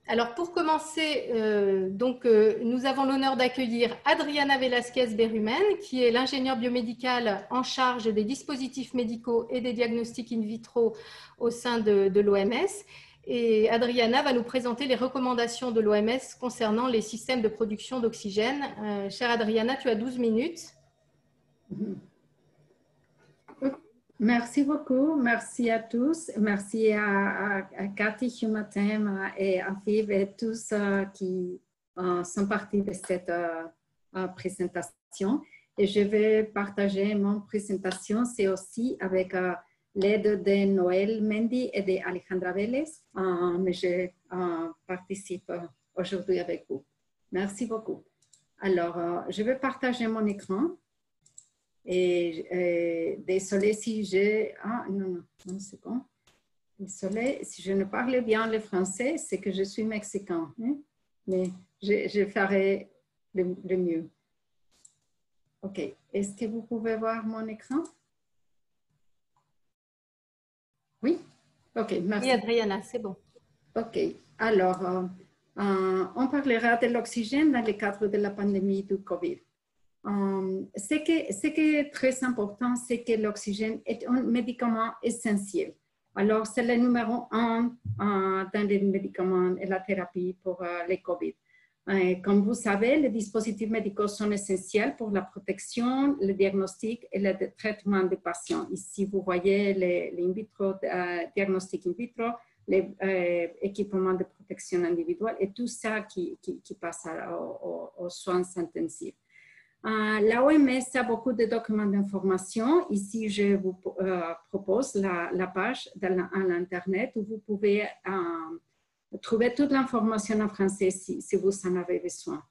Alors, pour commencer, nous avons l'honneur d'accueillir Adriana Velasquez-Berumen, qui est l'ingénieure biomédicale en charge des dispositifs médicaux et des diagnostics in vitro au sein de l'OMS. Et Adriana va nous présenter les recommandations de l'OMS concernant les systèmes de production d'oxygène. Chère Adriana, tu as 12 minutes. Merci beaucoup, merci à tous, merci à Cathy Humatem et à Viv et tous qui sont partis de cette présentation. Et je vais partager mon présentation, c'est aussi avec l'aide de Noël Mendy et d'Alejandra Vélez, mais je participe aujourd'hui avec vous. Merci beaucoup. Alors, je vais partager mon écran. Et désolé si j'ai... Ah, non, c'est bon. Désolé, si je ne parle bien le français, c'est que je suis mexicain. Hein? Mais je ferai le mieux. OK. Est-ce que vous pouvez voir mon écran? Oui? OK, merci. Oui, Adriana, c'est bon. OK. Alors, on parlera de l'oxygène dans le cadre de la pandémie du COVID. Ce qui est très important, c'est que l'oxygène est un médicament essentiel. Alors, c'est le numéro 1 dans les médicaments et la thérapie pour le COVID. Comme vous savez, les dispositifs médicaux sont essentiels pour la protection, le diagnostic et le traitement des patients. Ici, vous voyez les in vitro, diagnostic in vitro, les équipements de protection individuelle et tout ça qui passe aux soins intensifs. La OMS a beaucoup de documents d'information. Ici, je vous propose la page à l'Internet où vous pouvez trouver toute l'information en français si vous en avez besoin.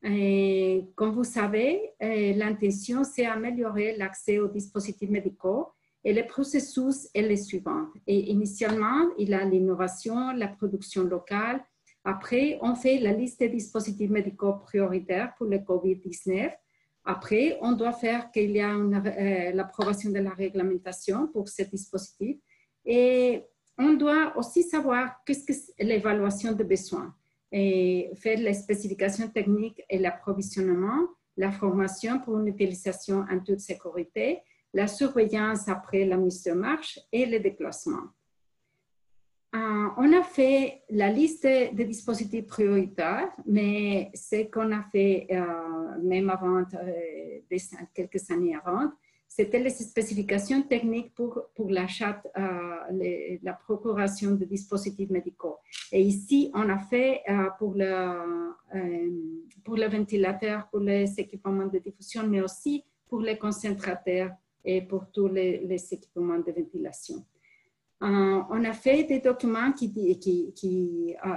Et comme vous savez, l'intention, c'est améliorer l'accès aux dispositifs médicaux et le processus est le suivant. Et initialement, il y a l'innovation, la production locale. Après, on fait la liste des dispositifs médicaux prioritaires pour le COVID-19. Après, on doit faire qu'il y a l'approbation de la réglementation pour ce dispositif et on doit aussi savoir qu'est-ce que c'est l'évaluation de besoins et faire les spécifications techniques et l'approvisionnement, la formation pour une utilisation en toute sécurité, la surveillance après la mise en marche et le déclassement. On a fait la liste des dispositifs prioritaires, mais ce qu'on a fait même avant, quelques années avant, c'était les spécifications techniques pour l'achat, la procuration de dispositifs médicaux. Et ici, on a fait pour le ventilateur, pour les équipements de diffusion, mais aussi pour les concentrateurs et pour tous les équipements de ventilation. On a fait des documents qui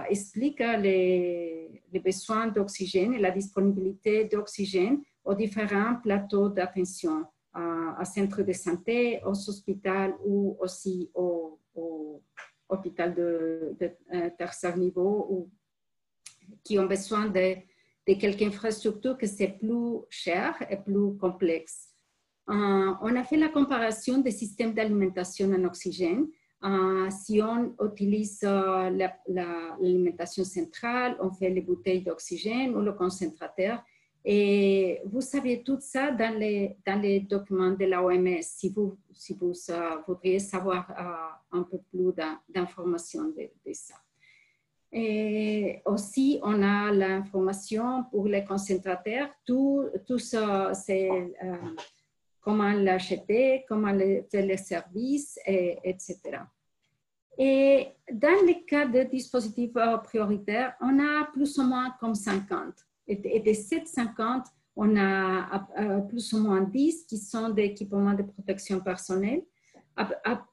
expliquent les besoins d'oxygène et la disponibilité d'oxygène aux différents plateaux d'attention, à centres de santé, aux hôpitaux ou aussi au hôpital de tertiaire niveau ou qui ont besoin de quelques infrastructures que c'est plus cher et plus complexe. On a fait la comparaison des systèmes d'alimentation en oxygène. Si on utilise l'alimentation centrale, on fait les bouteilles d'oxygène ou le concentrateur. Et vous savez tout ça dans les documents de l'OMS si vous voudriez savoir un peu plus d'informations de ça. Et aussi, on a l'information pour les concentrateurs. Tout ça, c'est comment l'acheter, comment faire les services, etc. Et dans le cas de dispositifs prioritaires, on a plus ou moins comme 50. Et de ces 50, on a plus ou moins 10 qui sont des équipements de protection personnelle.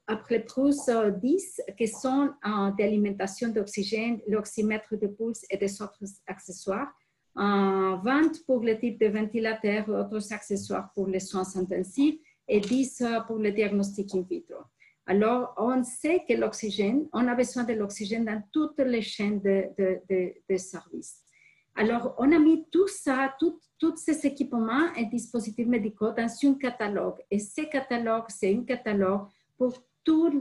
Après plus 10 qui sont d'alimentation d'oxygène, l'oxymètre de pulse et des autres accessoires. 20 pour le type de ventilateur et autres accessoires pour les soins intensifs et 10 pour le diagnostic in vitro. Alors, on sait que l'oxygène, on a besoin de l'oxygène dans toutes les chaînes de services. Alors, on a mis tout ça, tous ces équipements et dispositifs médicaux dans un catalogue. Et ce catalogue, c'est un catalogue pour tous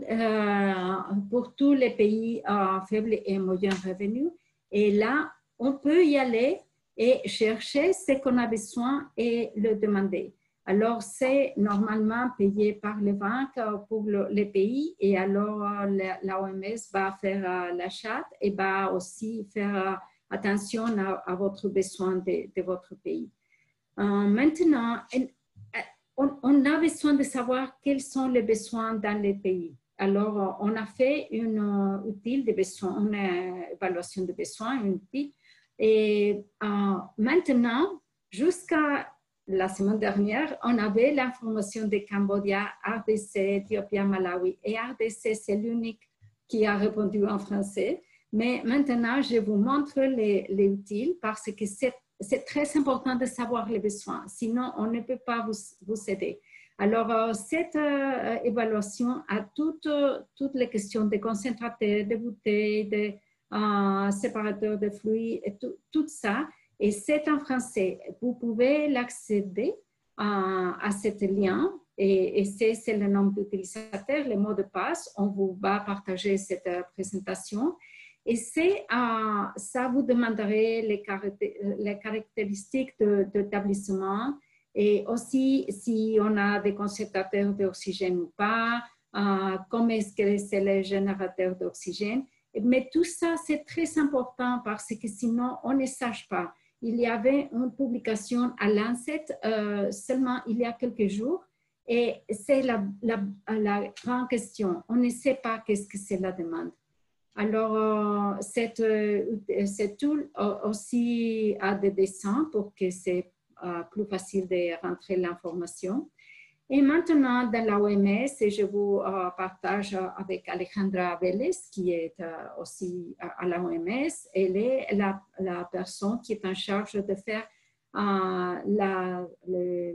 les pays à faible et moyen revenu. Et là, on peut y aller et chercher ce qu'on a besoin et le demander. Alors, c'est normalement payé par les banques pour les pays et alors l'OMS va faire l'achat et va aussi faire attention à votre besoin de votre pays. Maintenant, on a besoin de savoir quels sont les besoins dans les pays. Alors, on a fait une outil de besoins, une évaluation de besoins, une outil. Et maintenant, jusqu'à la semaine dernière, on avait l'information de Cambodge, RDC, Éthiopie, Malawi. Et RDC, c'est l'unique qui a répondu en français. Mais maintenant, je vous montre les outils parce que c'est très important de savoir les besoins. Sinon, on ne peut pas vous aider. Alors, cette évaluation a toutes les questions de concentrateurs, de bouteilles, de séparateurs de fluides, et tout ça. Et c'est en français. Vous pouvez l'accéder à ce lien et c'est le nom d'utilisateur, le mot de passe. On vous va partager cette présentation. Et ça vous demanderait les caractéristiques de l'établissement et aussi si on a des concentrateurs d'oxygène ou pas, comment est-ce que c'est le générateur d'oxygène. Mais tout ça, c'est très important parce que sinon, on ne sache pas. Il y avait une publication à Lancet seulement il y a quelques jours et c'est la grande question. On ne sait pas qu'est-ce que c'est la demande. Alors, cette tool aussi a des dessins pour que c'est plus facile de rentrer l'information. Et maintenant, dans l'OMS, je vous partage avec Alejandra Vélez, qui est aussi à l'OMS. Elle est la personne qui est en charge de faire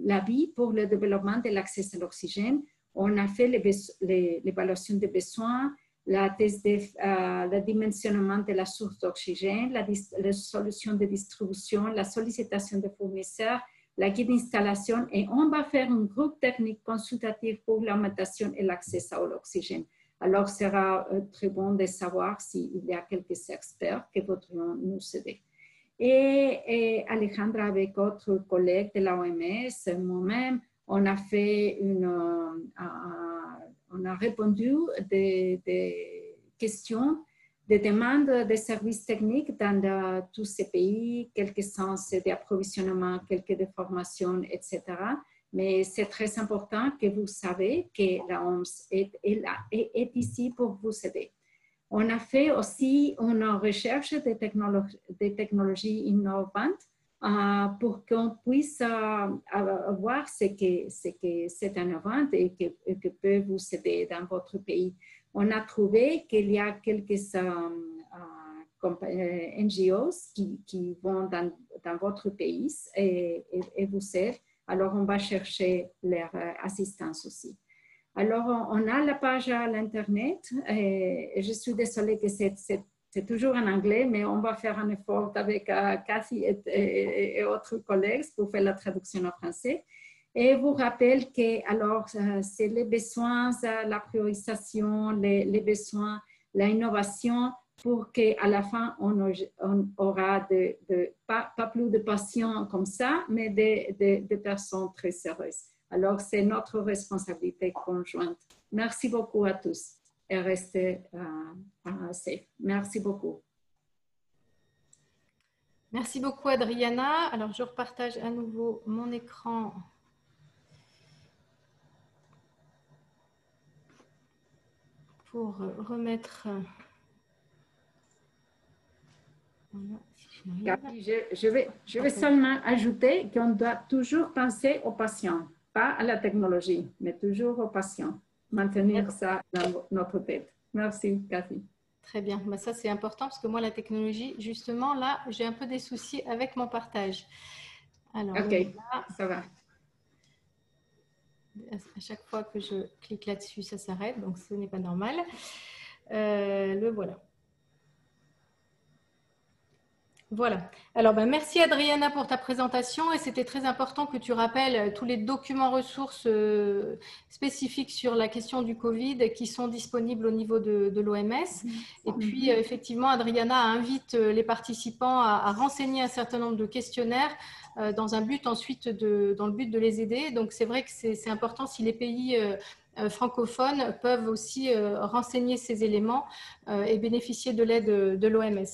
l'avis pour le développement de l'accès à l'oxygène. On a fait l'évaluation des besoins, le dimensionnement de la source d'oxygène, la solution de distribution, la sollicitation des fournisseurs, la guide d'installation et on va faire un groupe technique consultatif pour l'augmentation et l'accès à l'oxygène. Alors, ce sera très bon de savoir s'il y a quelques experts qui voudront nous aider. Et Alejandra, avec d'autres collègues de l'OMS, moi-même, on a fait on a répondu des questions, des demandes de services techniques dans tous ces pays, quelques sens d'approvisionnement, quelques de formation, etc. Mais c'est très important que vous savez que la OMS est ici pour vous aider. On a fait aussi une recherche de technologies innovantes pour qu'on puisse voir ce que c'est innovant et que peut vous aider dans votre pays. On a trouvé qu'il y a quelques NGOs qui vont dans votre pays et vous aident. Alors, on va chercher leur assistance aussi. Alors, on a la page à l'Internet et je suis désolée que c'est toujours en anglais, mais on va faire un effort avec Cathy et autres collègues pour faire la traduction en français. Et vous rappelle que alors c'est les besoins, la priorisation, les besoins, l'innovation pour qu'à la fin on aura pas plus de patients comme ça, mais des personnes très sérieuses. Alors c'est notre responsabilité conjointe. Merci beaucoup à tous et restez safe. Merci beaucoup. Merci beaucoup Adriana. Alors je repartage à nouveau mon écran. Pour remettre... Je vais seulement ajouter qu'on doit toujours penser aux patients, pas à la technologie, mais toujours aux patients. Maintenir ça dans notre tête. Merci, Cathy. Très bien. Ben, ça, c'est important parce que moi, la technologie, justement, là, j'ai un peu des soucis avec mon partage. Alors, OK, là, ça va. À chaque fois que je clique là-dessus, ça s'arrête, donc ce n'est pas normal. Le voilà. Voilà. Alors, merci Adriana pour ta présentation et c'était très important que tu rappelles tous les documents ressources spécifiques sur la question du Covid qui sont disponibles au niveau de l'OMS. Et puis, effectivement, Adriana invite les participants à renseigner un certain nombre de questionnaires dans un but ensuite dans le but de les aider. Donc, c'est vrai que c'est important si les pays francophones peuvent aussi renseigner ces éléments et bénéficier de l'aide de l'OMS.